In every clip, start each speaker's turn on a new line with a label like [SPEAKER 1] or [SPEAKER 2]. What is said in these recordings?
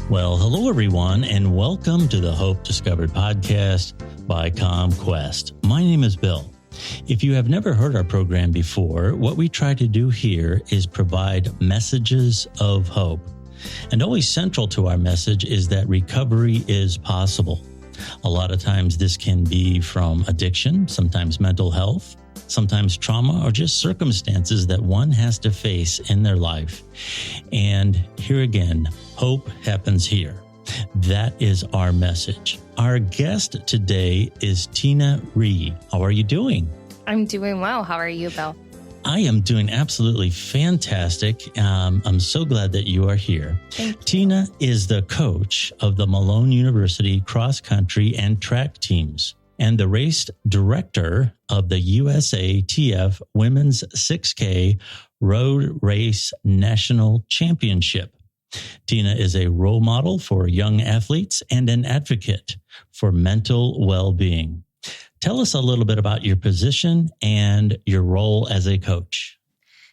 [SPEAKER 1] Well, hello, everyone, and welcome to the Hope Discovered podcast by CommQuest. My name is Bill. If you have never heard our program before, what we try to do here is provide messages of hope. And always central to our message is that recovery is possible. A lot of times this can be from addiction, sometimes mental health, sometimes trauma, or just circumstances that one has to face in their life. And here again, hope happens here. That is our message. Our guest today is Tina Ryee. How are you doing?
[SPEAKER 2] I'm doing well. How are you, Bill?
[SPEAKER 1] I am doing absolutely fantastic. I'm so glad that you are here.
[SPEAKER 2] Thank you.
[SPEAKER 1] Tina is the coach of the Malone University cross country and track teams and the race director of the USATF Women's 6K Road Race National Championship. Tina is a role model for young athletes and an advocate for mental well-being. Tell us a little bit about your position and your role as a coach.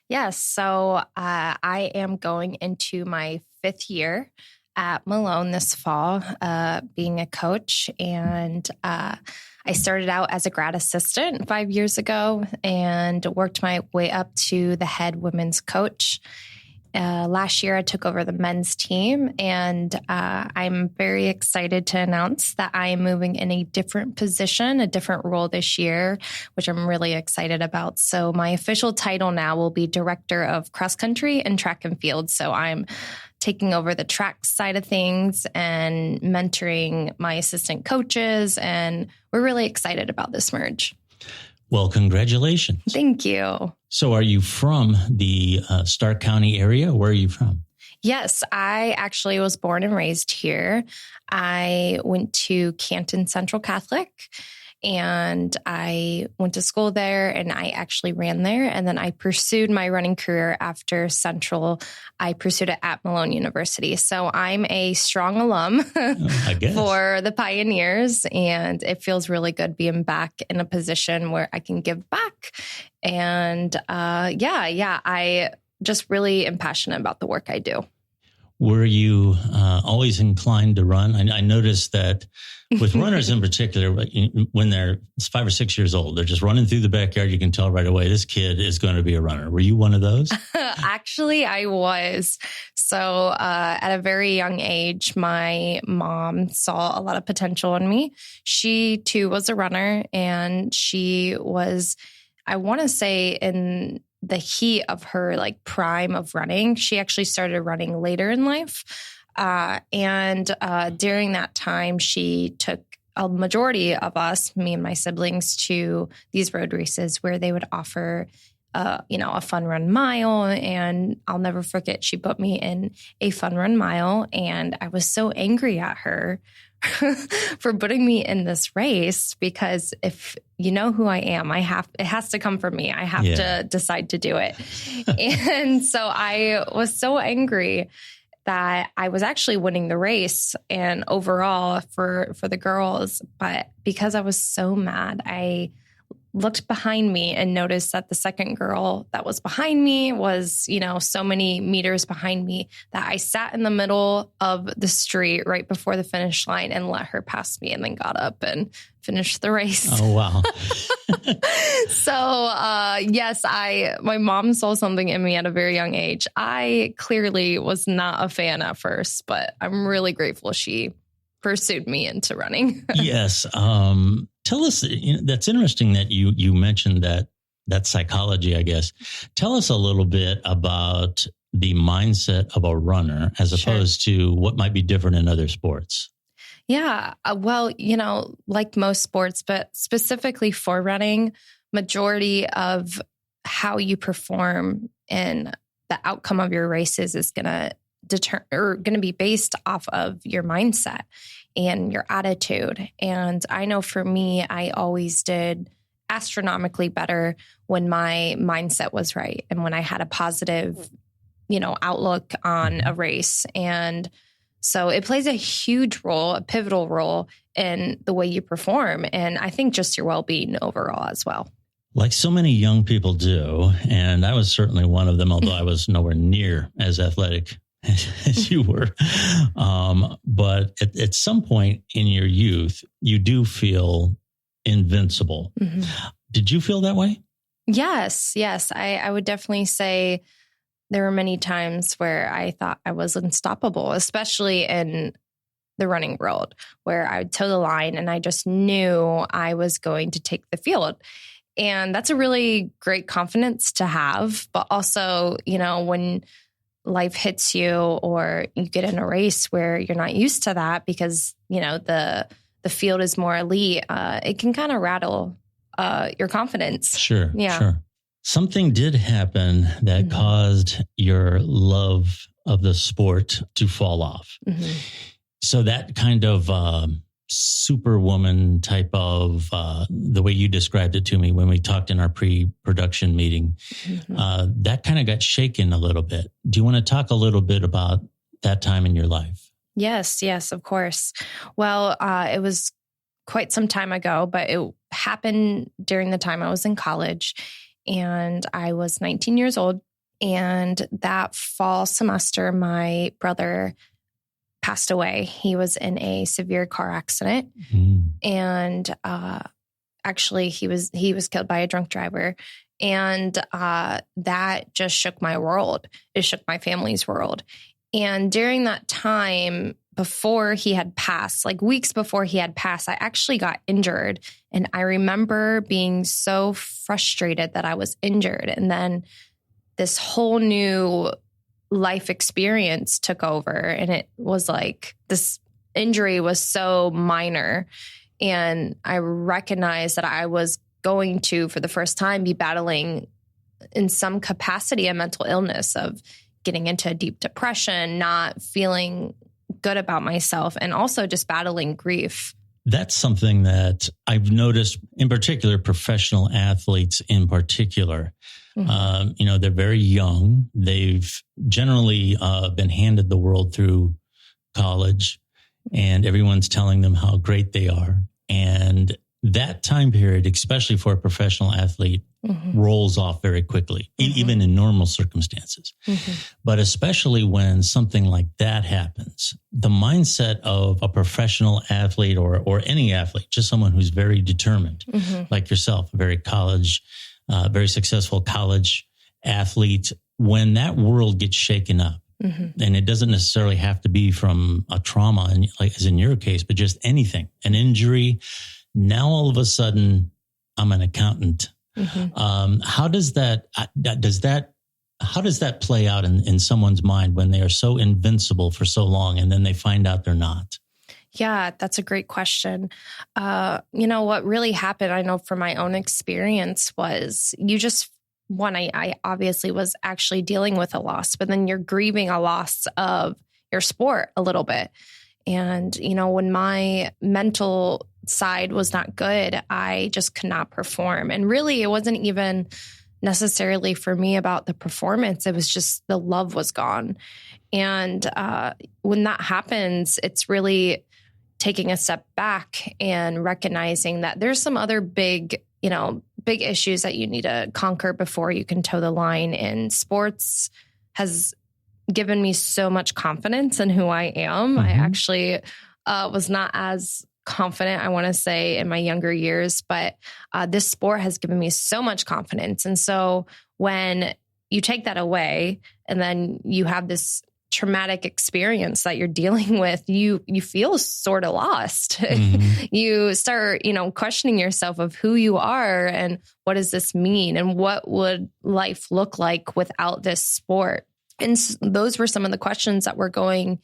[SPEAKER 2] Yes. So I am going into my 5th year at Malone this fall, being a coach. And I started out as a grad assistant 5 years ago and worked my way up to the head women's coach. Last year, I took over the men's team, and I'm very excited to announce that I am moving in a different position, a different role this year, which I'm really excited about. So my official title now will be Director of Cross Country and Track and Field. So I'm taking over the track side of things and mentoring my assistant coaches, and we're really excited about this merge.
[SPEAKER 1] Well, congratulations.
[SPEAKER 2] Thank you.
[SPEAKER 1] So are you from the Stark County area? Where are you from?
[SPEAKER 2] Yes, I actually was born and raised here. I went to Canton Central Catholic, and I went to school there, and I actually ran there. And then I pursued my running career after Central. I pursued it at Malone University. So I'm a strong alum for the Pioneers, and it feels really good being back in a position where I can give back. And I just really am passionate about the work I do.
[SPEAKER 1] Were you always inclined to run? I noticed that with runners in particular, when they're 5 or 6 years old, they're just running through the backyard. You can tell right away, this kid is going to be a runner. Were you one of those?
[SPEAKER 2] Actually, I was. So at a very young age, my mom saw a lot of potential in me. She too was a runner, and she was, I want to say, in the heat of her prime of running. She actually started running later in life. And during that time, she took a majority of us, me and my siblings, to these road races where they would offer, a fun run mile. And I'll never forget, she put me in a fun run mile. And I was so angry at her for putting me in this race, because if you know who I am, it has to come from me. I have to decide to do it. And so I was so angry that I was actually winning the race and overall for the girls. But because I was so mad, I looked behind me and noticed that the second girl that was behind me was, so many meters behind me, that I sat in the middle of the street right before the finish line and let her pass me, and then got up and finished the race.
[SPEAKER 1] Oh, wow.
[SPEAKER 2] So, yes, my mom saw something in me at a very young age. I clearly was not a fan at first, but I'm really grateful she pursued me into running.
[SPEAKER 1] Yes. Tell us, that's interesting that you mentioned that psychology, I guess. Tell us a little bit about the mindset of a runner as opposed to what might be different in other sports.
[SPEAKER 2] Yeah. Well, like most sports, but specifically for running, majority of how you perform and the outcome of your races is going to be based off of your mindset and your attitude. And I know for me, I always did astronomically better when my mindset was right and when I had a positive, outlook on a race. And so it plays a huge role, a pivotal role in the way you perform. And I think just your well-being overall as well.
[SPEAKER 1] Like so many young people do, and I was certainly one of them, although I was nowhere near as athletic as you were. But at some point in your youth, you do feel invincible. Mm-hmm. Did you feel that way?
[SPEAKER 2] Yes. I would definitely say there were many times where I thought I was unstoppable, especially in the running world, where I would toe the line and I just knew I was going to take the field. And that's a really great confidence to have. But also, when life hits you or you get in a race where you're not used to that because, the field is more elite, it can kind of rattle your confidence.
[SPEAKER 1] Sure. Something did happen that caused your love of the sport to fall off. Mm-hmm. So that kind of superwoman type of the way you described it to me when we talked in our pre-production meeting, that kind of got shaken a little bit. Do you want to talk a little bit about that time in your life?
[SPEAKER 2] Yes, of course. Well, it was quite some time ago, but it happened during the time I was in college and I was 19 years old. And that fall semester, my brother passed away. He was in a severe car accident, and actually he was killed by a drunk driver, and that just shook my world. It shook my family's world. And during that time, before he had passed, like weeks before he had passed, I actually got injured, and I remember being so frustrated that I was injured, and then this whole new life experience took over, and it was like this injury was so minor, and I recognized that I was going to, for the first time, be battling in some capacity a mental illness of getting into a deep depression, not feeling good about myself, and also just battling grief.
[SPEAKER 1] That's something that I've noticed, in particular, professional athletes in particular. They're very young. They've generally been handed the world through college, and everyone's telling them how great they are. And that time period, especially for a professional athlete, rolls off very quickly, even in normal circumstances. But especially when something like that happens, the mindset of a professional athlete or any athlete, just someone who's very determined, like yourself, very successful college athlete, when that world gets shaken up, and it doesn't necessarily have to be from a trauma, like as in your case, but just anything, an injury. Now, all of a sudden, I'm an accountant. How does that play out in someone's mind when they are so invincible for so long and then they find out they're not?
[SPEAKER 2] Yeah, that's a great question. What really happened, I know from my own experience, was I obviously was actually dealing with a loss, but then you're grieving a loss of your sport a little bit. And, when my mental side was not good, I just could not perform. And really, it wasn't even necessarily for me about the performance. It was just the love was gone. And when that happens, it's really taking a step back and recognizing that there's some other big issues that you need to conquer before you can toe the line. And sports has given me so much confidence in who I am. I actually was not as confident, I want to say, in my younger years, but this sport has given me so much confidence. And so when you take that away and then you have this traumatic experience that you're dealing with, you feel sort of lost. You start, questioning yourself of who you are and what does this mean and what would life look like without this sport? And those were some of the questions that were going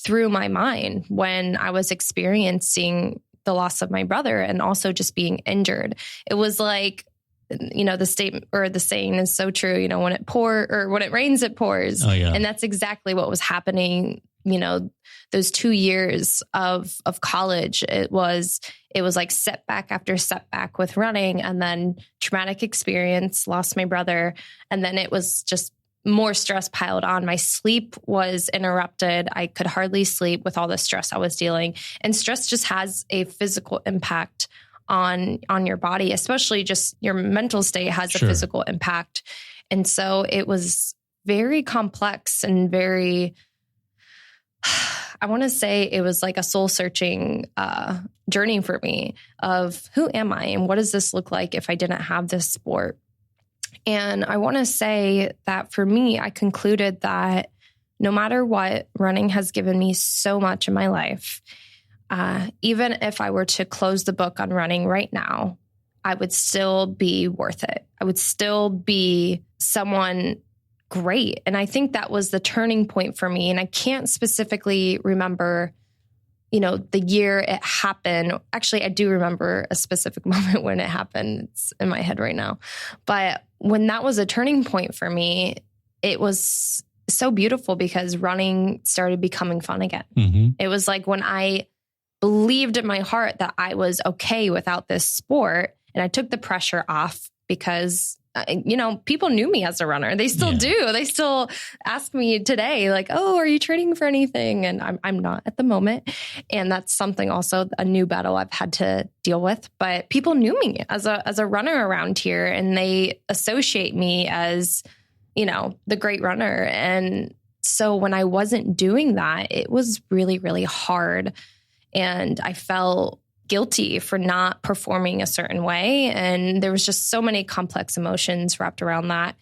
[SPEAKER 2] through my mind when I was experiencing the loss of my brother and also just being injured. It was like, the statement or the saying is so true, when it rains, it pours.
[SPEAKER 1] Oh, yeah.
[SPEAKER 2] And that's exactly what was happening. Those 2 years of college, it was like setback after setback with running, and then traumatic experience, lost my brother. And then it was just more stress piled on. My sleep was interrupted. I could hardly sleep with all the stress I was dealing. And stress just has a physical impact on your body, especially just your mental state has a physical impact. And so it was very complex and very I want to say it was like a soul searching journey for me of who am I and what does this look like if I didn't have this sport? And I want to say that for me, I concluded that no matter what, running has given me so much in my life. Even if I were to close the book on running right now, I would still be worth it. I would still be someone great. And I think that was the turning point for me. And I can't specifically remember, the year it happened. Actually, I do remember a specific moment when it happened. It's in my head right now. But when that was a turning point for me, it was so beautiful because running started becoming fun again. Mm-hmm. It was like when I believed in my heart that I was okay without this sport and I took the pressure off because people knew me as a runner. They still do. They still ask me today, like, oh, are you training for anything? And I'm not at the moment. And that's something also a new battle I've had to deal with. But people knew me as a runner around here, and they associate me as, the great runner. And so when I wasn't doing that, it was really, really hard. And I felt guilty for not performing a certain way. And there was just so many complex emotions wrapped around that.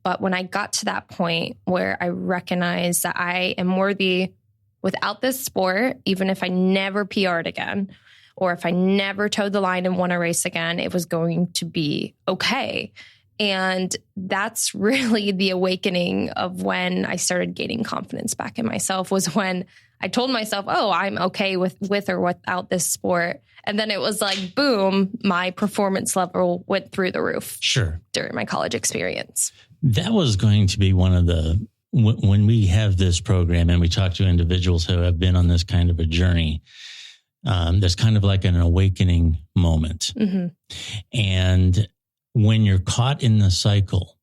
[SPEAKER 2] But when I got to that point where I recognized that I am worthy without this sport, even if I never PR'd again, or if I never towed the line and won a race again, it was going to be okay. And that's really the awakening of when I started gaining confidence back in myself, was when I told myself, oh, I'm okay with or without this sport. And then it was like, boom, my performance level went through the roof.
[SPEAKER 1] Sure.
[SPEAKER 2] During my college experience.
[SPEAKER 1] That was going to be one of the, when we have this program and we talk to individuals who have been on this kind of a journey, there's kind of like an awakening moment. Mm-hmm. And when you're caught in the cycle,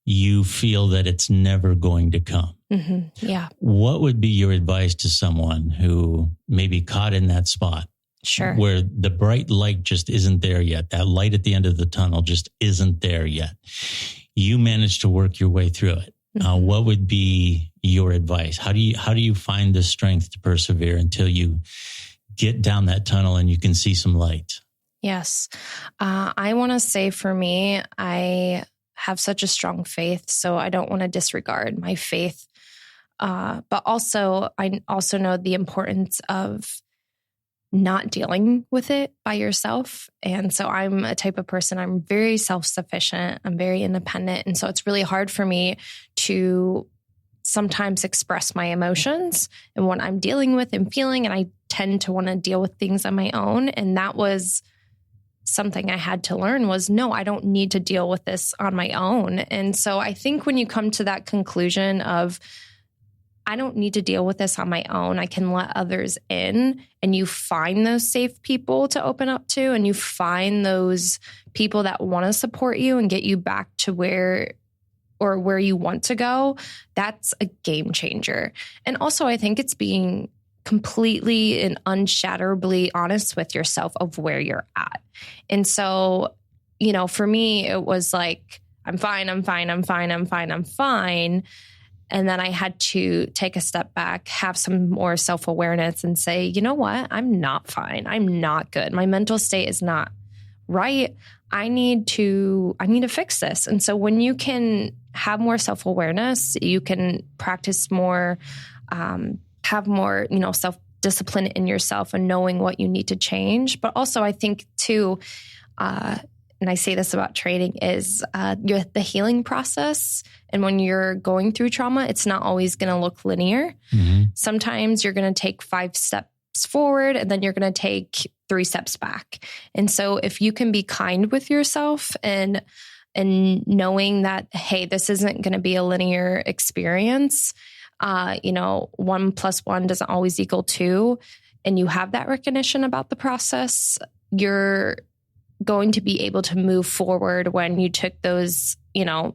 [SPEAKER 1] you feel that it's never going to come. Mm-hmm. Yeah. What would be your advice to someone who may be caught in that spot?
[SPEAKER 2] Sure.
[SPEAKER 1] Where the bright light just isn't there yet. That light at the end of the tunnel just isn't there yet. You managed to work your way through it. Mm-hmm. What would be your advice? How do you find the strength to persevere until you get down that tunnel and you can see some light?
[SPEAKER 2] Yes. I want to say for me, I have such a strong faith, so I don't want to disregard my faith. But also, I also know the importance of not dealing with it by yourself. And so I'm a type of person, I'm very self-sufficient. I'm very independent. And so it's really hard for me to sometimes express my emotions and what I'm dealing with and feeling. And I tend to want to deal with things on my own. And that was something I had to learn was, no, I don't need to deal with this on my own. And so I think when you come to that conclusion of, I don't need to deal with this on my own, I can let others in, and you find those safe people to open up to, and you find those people that want to support you and get you back to where you want to go, that's a game changer. And also I think it's being completely and unshatterably honest with yourself of where you're at. And so, for me, it was like, I'm fine. And then I had to take a step back, have some more self-awareness and say, you know what? I'm not fine. I'm not good. My mental state is not right. I need to fix this. And so when you can have more self-awareness, you can practice more, have more, self-discipline in yourself and knowing what you need to change. But also I think too, and I say this about training, is the healing process. And when you're going through trauma, it's not always going to look linear. Mm-hmm. Sometimes you're going to take 5 steps forward and then you're going to take 3 steps back. And so if you can be kind with yourself and knowing that, hey, this isn't going to be a linear experience, 1 + 1 doesn't always equal 2, and you have that recognition about the process, you're going to be able to move forward when you took those,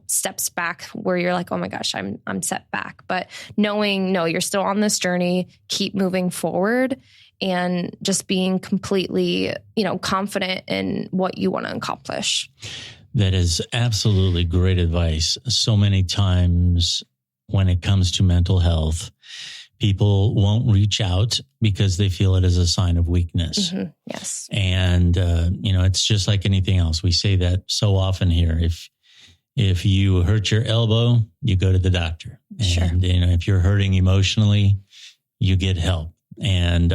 [SPEAKER 2] steps back where you're like, oh my gosh, I'm set back. But knowing, no, you're still on this journey, keep moving forward and just being completely, confident in what you want to accomplish.
[SPEAKER 1] That is absolutely great advice. So many times when it comes to mental health, people won't reach out because they feel it as a sign of weakness.
[SPEAKER 2] Mm-hmm. Yes.
[SPEAKER 1] And, it's just like anything else. We say that so often here. If you hurt your elbow, you go to the doctor.
[SPEAKER 2] Sure.
[SPEAKER 1] And, if you're hurting emotionally, you get help. And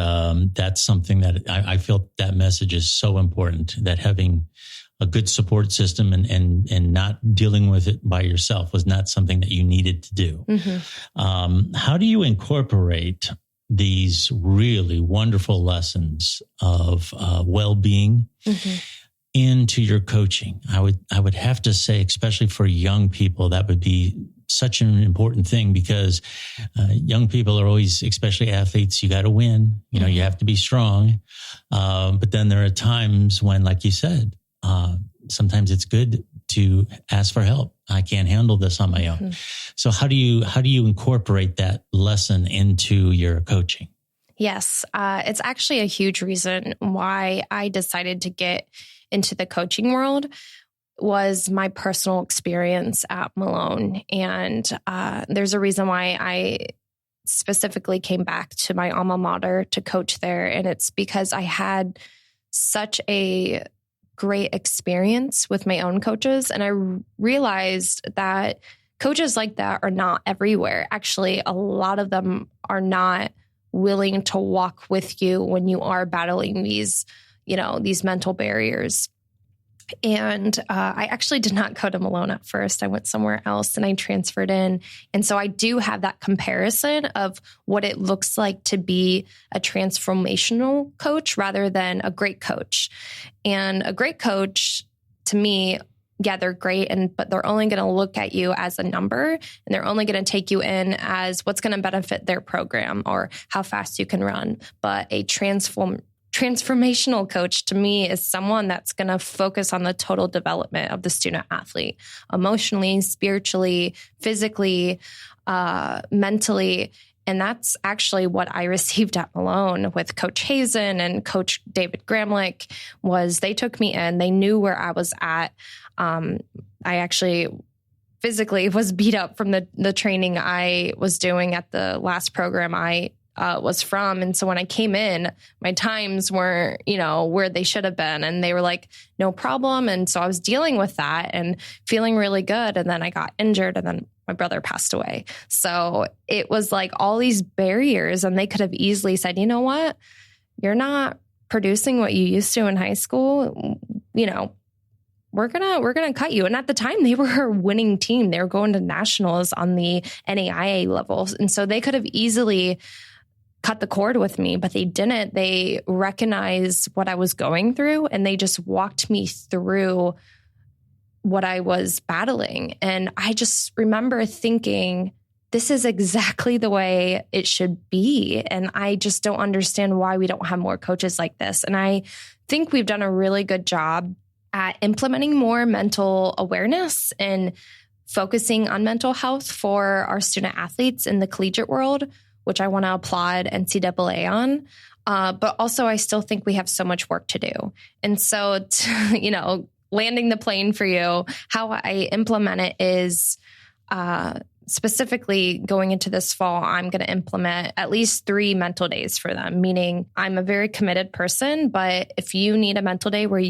[SPEAKER 1] that's something that I feel that message is so important, that having a good support system and not dealing with it by yourself was not something that you needed to do.
[SPEAKER 2] Mm-hmm.
[SPEAKER 1] How do you incorporate these really wonderful lessons of well-being
[SPEAKER 2] Mm-hmm.
[SPEAKER 1] into your coaching? I would have to say, especially for young people, that would be such an important thing, because young people are always, especially athletes, you got to win. You have to be strong. But then there are times when, like you said, sometimes it's good to ask for help. I can't handle this on my own.
[SPEAKER 2] Mm-hmm.
[SPEAKER 1] So how do you incorporate that lesson into your coaching?
[SPEAKER 2] Yes, it's actually a huge reason why I decided to get into the coaching world was my personal experience at Malone. And there's a reason why I specifically came back to my alma mater to coach there. And it's because I had such a great experience with my own coaches. And I realized that coaches like that are not everywhere. Actually, a lot of them are not willing to walk with you when you are battling these mental barriers. And I actually did not go to Malone at first. I went somewhere else and I transferred in. And so I do have that comparison of what it looks like to be a transformational coach rather than a great coach. And a great coach, to me, yeah, they're great, but they're only going to look at you as a number, and they're only going to take you in as what's going to benefit their program or how fast you can run. But a transformational coach, to me, is someone that's going to focus on the total development of the student athlete, emotionally, spiritually, physically, mentally. And that's actually what I received at Malone with Coach Hazen and Coach David Gramlich. Was they took me in, they knew where I was at. I actually physically was beat up from the training I was doing at the last program I was from. And so when I came in, my times weren't, where they should have been. And they were like, no problem. And so I was dealing with that and feeling really good. And then I got injured, and then my brother passed away. So it was like all these barriers, and they could have easily said, you know what, you're not producing what you used to in high school. We're gonna cut you. And at the time, they were a winning team. They were going to nationals on the NAIA levels. And so they could have easily cut the cord with me, but they didn't. They recognized what I was going through, and they just walked me through what I was battling. And I just remember thinking, this is exactly the way it should be. And I just don't understand why we don't have more coaches like this. And I think we've done a really good job at implementing more mental awareness and focusing on mental health for our student athletes in the collegiate world, which I want to applaud NCAA on. But also, I still think we have so much work to do. And so, landing the plane for you, how I implement it is specifically going into this fall, I'm going to implement at least 3 mental days for them, meaning I'm a very committed person. But if you need a mental day where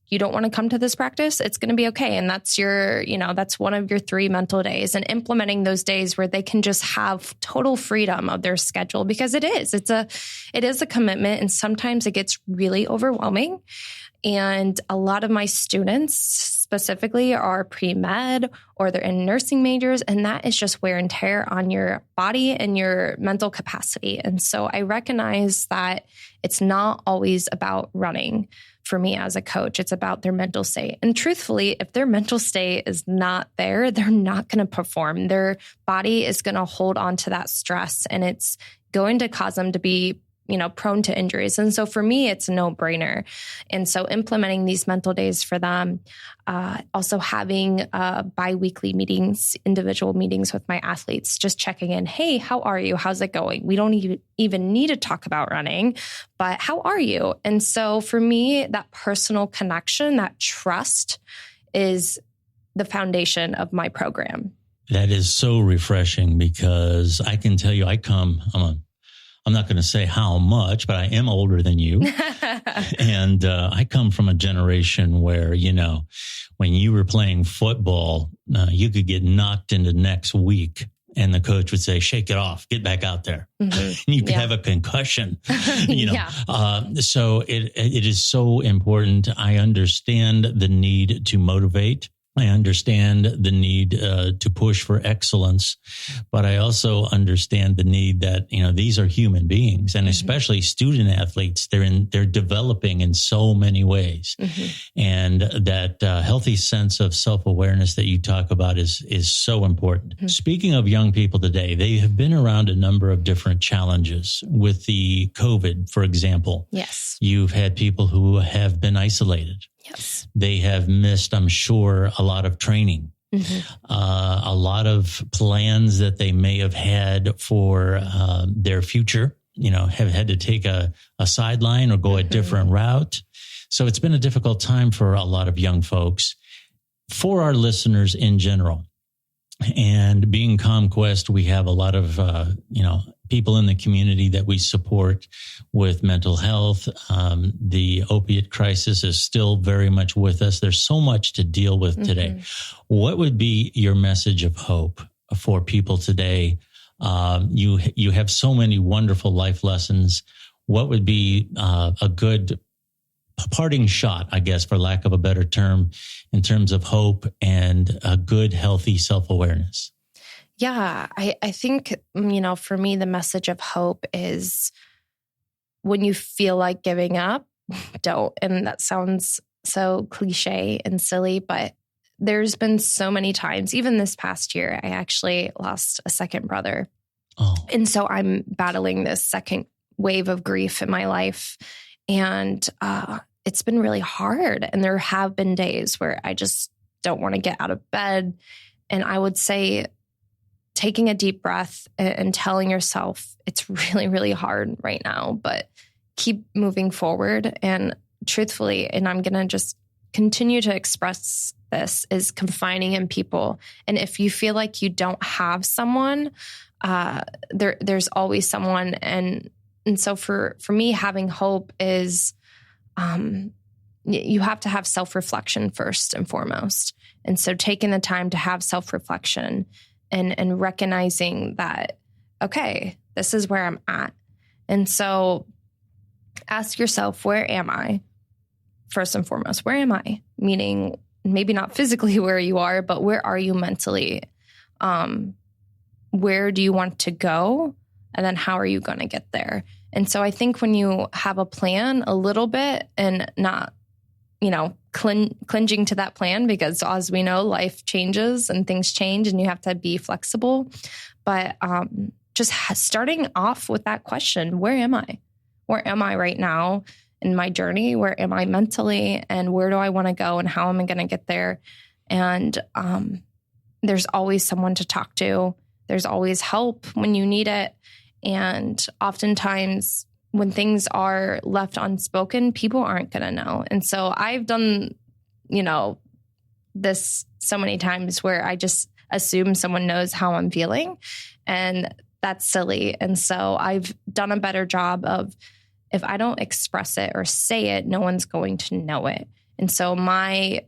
[SPEAKER 2] you don't want to come to this practice, it's going to be okay. And that's that's one of your 3 mental days, and implementing those days where they can just have total freedom of their schedule, because it is a commitment. And sometimes it gets really overwhelming. And a lot of my students specifically are pre-med or they're in nursing majors, and that is just wear and tear on your body and your mental capacity. And so I recognize that it's not always about running. For me as a coach, it's about their mental state. And truthfully, if their mental state is not there, they're not going to perform. Their body is going to hold on to that stress, and it's going to cause them to be prone to injuries. And so for me, it's a no-brainer. And so implementing these mental days for them, also having bi-weekly meetings, individual meetings with my athletes, just checking in. Hey, how are you? How's it going? We don't even need to talk about running, but how are you? And so for me, that personal connection, that trust is the foundation of my program.
[SPEAKER 1] That is so refreshing, because I can tell you, I'm a I'm not going to say how much, but I am older than you. And I come from a generation where, when you were playing football, you could get knocked into next week. And the coach would say, shake it off, get back out there. Mm-hmm. You could have a concussion, So it is so important. I understand the need to motivate. I understand the need to push for excellence, but I also understand the need that, these are human beings, and especially student athletes. They're developing in so many ways. And that healthy sense of self-awareness that you talk about is so important. Speaking of young people today, they have been around a number of different challenges with the COVID, for example.
[SPEAKER 2] Yes.
[SPEAKER 1] You've had people who have been isolated.
[SPEAKER 2] Yes.
[SPEAKER 1] They have missed, I'm sure, a lot of training, a lot of plans that they may have had for their future, have had to take a sideline or go a different route. So it's been a difficult time for a lot of young folks. For our listeners in general, and being CommQuest, we have a lot of, people in the community that we support with mental health. The opiate crisis is still very much with us. There's so much to deal with today. What would be your message of hope for people today? You have so many wonderful life lessons. What would be a good parting shot, I guess, for lack of a better term, in terms of hope and a good, healthy self-awareness?
[SPEAKER 2] Yeah, I think, for me, the message of hope is when you feel like giving up, don't. And that sounds so cliche and silly, but there's been so many times, even this past year, I actually lost a second brother.
[SPEAKER 1] Oh.
[SPEAKER 2] And so I'm battling this second wave of grief in my life. And it's been really hard. And there have been days where I just don't want to get out of bed. And I would say, taking a deep breath and telling yourself it's really, really hard right now, but keep moving forward. And truthfully, and I'm going to just continue to express this, is confiding in people. And if you feel like you don't have someone, there's always someone. And so for me, having hope is, you have to have self-reflection first and foremost. And so taking the time to have self-reflection and recognizing that, okay, this is where I'm at. And so ask yourself, where am I? First and foremost, where am I? Meaning maybe not physically where you are, but where are you mentally? Where do you want to go? And then how are you going to get there? And so I think when you have a plan a little bit and not, clinging to that plan, because as we know, life changes and things change and you have to be flexible. But just starting off with that question, where am I? Where am I right now in my journey? Where am I mentally? And where do I want to go? And how am I going to get there? And there's always someone to talk to. There's always help when you need it. And oftentimes when things are left unspoken, people aren't going to know. And so I've done, this so many times where I just assume someone knows how I'm feeling, and that's silly. And so I've done a better job of, if I don't express it or say it, no one's going to know it. And so my,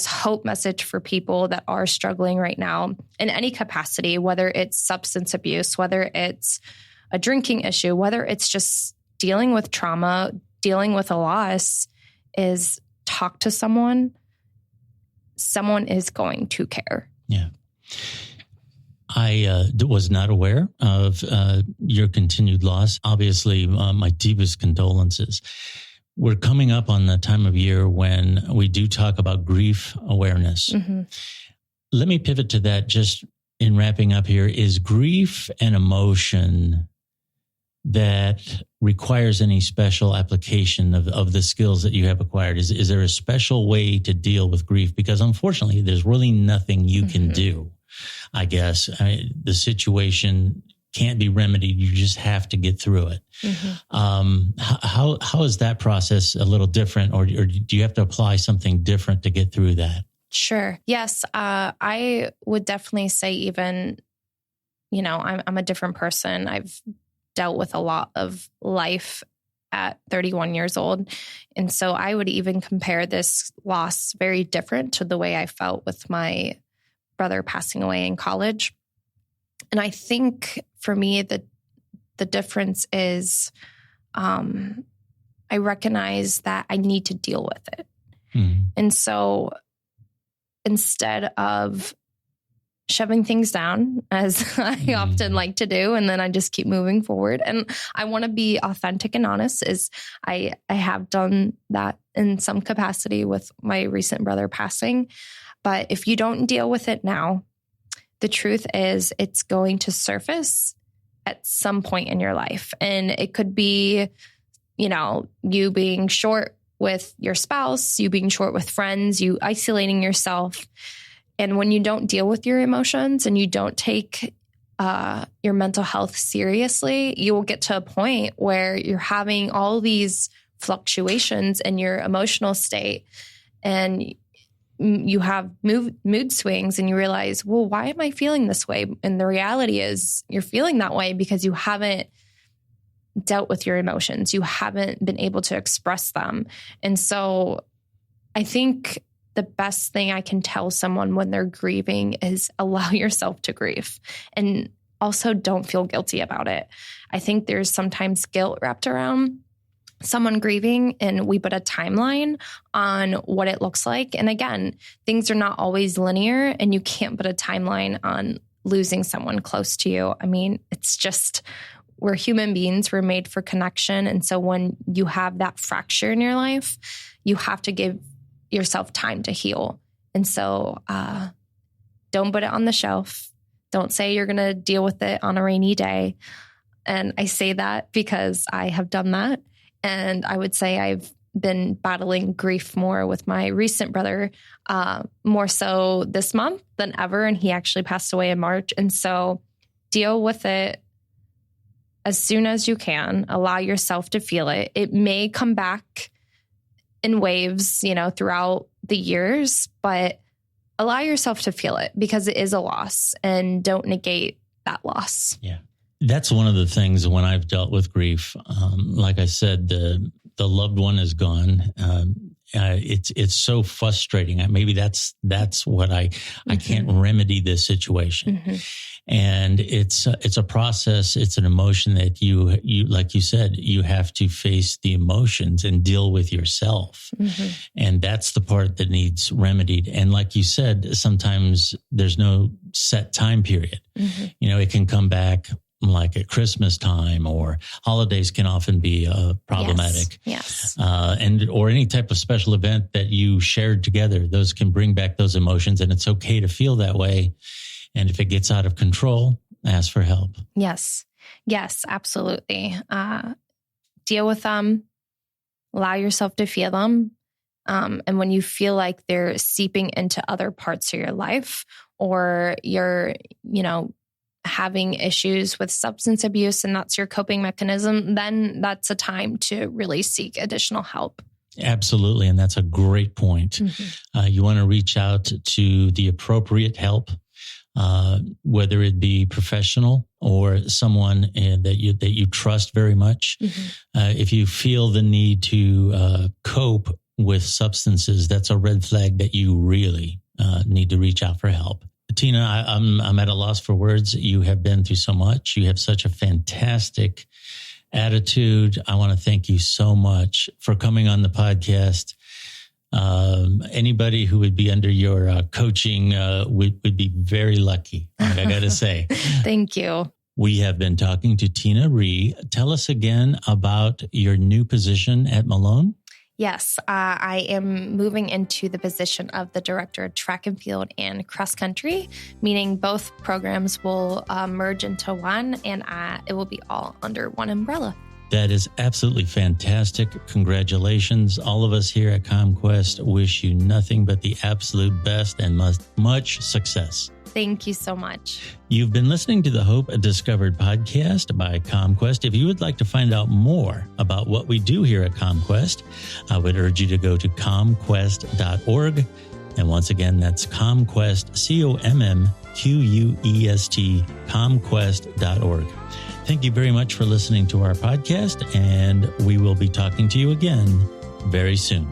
[SPEAKER 2] hope message for people that are struggling right now in any capacity, whether it's substance abuse, whether it's a drinking issue, whether it's just dealing with trauma, dealing with a loss, is talk to someone. Someone is going to care.
[SPEAKER 1] Yeah. I was not aware of your continued loss. Obviously, my deepest condolences. We're coming up on the time of year when we do talk about grief awareness. Let me pivot to that just in wrapping up here. Is grief an emotion that requires any special application of the skills that you have acquired? Is there a special way to deal with grief? Because unfortunately, there's really nothing you can do, I guess. The situation can't be remedied. You just have to get through it. How is that process a little different, or do you have to apply something different to get through that?
[SPEAKER 2] Sure. Yes. I would definitely say even, I'm a different person. I've dealt with a lot of life at 31 years old. And so I would even compare this loss very different to the way I felt with my brother passing away in college. And I think for me, the difference is I recognize that I need to deal with it. Mm-hmm. And so instead of shoving things down, as I often like to do, and then I just keep moving forward. And I want to be authentic and honest, is I have done that in some capacity with my recent brother passing. But if you don't deal with it now, the truth is it's going to surface at some point in your life. And it could be, you being short with your spouse, you being short with friends, you isolating yourself. And when you don't deal with your emotions and you don't take your mental health seriously, you will get to a point where you're having all these fluctuations in your emotional state, and you have mood swings, and you realize, well, why am I feeling this way? And the reality is you're feeling that way because you haven't dealt with your emotions. You haven't been able to express them. And so I think the best thing I can tell someone when they're grieving is allow yourself to grieve, and also don't feel guilty about it. I think there's sometimes guilt wrapped around someone grieving, and we put a timeline on what it looks like. And again, things are not always linear, and you can't put a timeline on losing someone close to you. I mean, it's just, we're human beings. We're made for connection. And so when you have that fracture in your life, you have to give yourself time to heal. And so don't put it on the shelf. Don't say you're going to deal with it on a rainy day. And I say that because I have done that. And I would say I've been battling grief more with my recent brother, more so this month than ever. And he actually passed away in March. And so deal with it as soon as you can. Allow yourself to feel it. It may come back in waves, throughout the years, but allow yourself to feel it because it is a loss, and don't negate that loss.
[SPEAKER 1] Yeah. That's one of the things when I've dealt with grief. Like I said, the loved one is gone. It's so frustrating. Maybe that's what I can't remedy this situation. Mm-hmm. And it's a process. It's an emotion that you like you said, you have to face the emotions and deal with yourself. Mm-hmm. And that's the part that needs remedied. And like you said, sometimes there's no set time period. Mm-hmm. It can come back like at Christmas time, or holidays can often be problematic.
[SPEAKER 2] Yes.
[SPEAKER 1] Or any type of special event that you shared together, those can bring back those emotions, and it's okay to feel that way. And if it gets out of control, ask for help.
[SPEAKER 2] Yes. Yes, absolutely. Deal with them, allow yourself to feel them. And when you feel like they're seeping into other parts of your life, or you're, having issues with substance abuse, and that's your coping mechanism, then that's a time to really seek additional help.
[SPEAKER 1] Absolutely. And that's a great point. Mm-hmm. You want to reach out to the appropriate help, whether it be professional or someone that you trust very much. Mm-hmm. If you feel the need to cope with substances, that's a red flag that you really need to reach out for help. Tina, I'm at a loss for words. You have been through so much. You have such a fantastic attitude. I want to thank you so much for coming on the podcast. Anybody who would be under your coaching would be very lucky, I got to say.
[SPEAKER 2] Thank you.
[SPEAKER 1] We have been talking to Tina Ryee. Tell us again about your new position at Malone.
[SPEAKER 2] Yes, I am moving into the position of the director of track and field and cross country, meaning both programs will merge into one, and it will be all under one umbrella.
[SPEAKER 1] That is absolutely fantastic. Congratulations. All of us here at CommQuest wish you nothing but the absolute best and much success.
[SPEAKER 2] Thank you so much.
[SPEAKER 1] You've been listening to the Hope Discovered podcast by CommQuest. If you would like to find out more about what we do here at CommQuest, I would urge you to go to CommQuest.org. And once again, that's CommQuest, CommQuest, CommQuest.org. thank you very much for listening to our podcast, and we will be talking to you again very soon.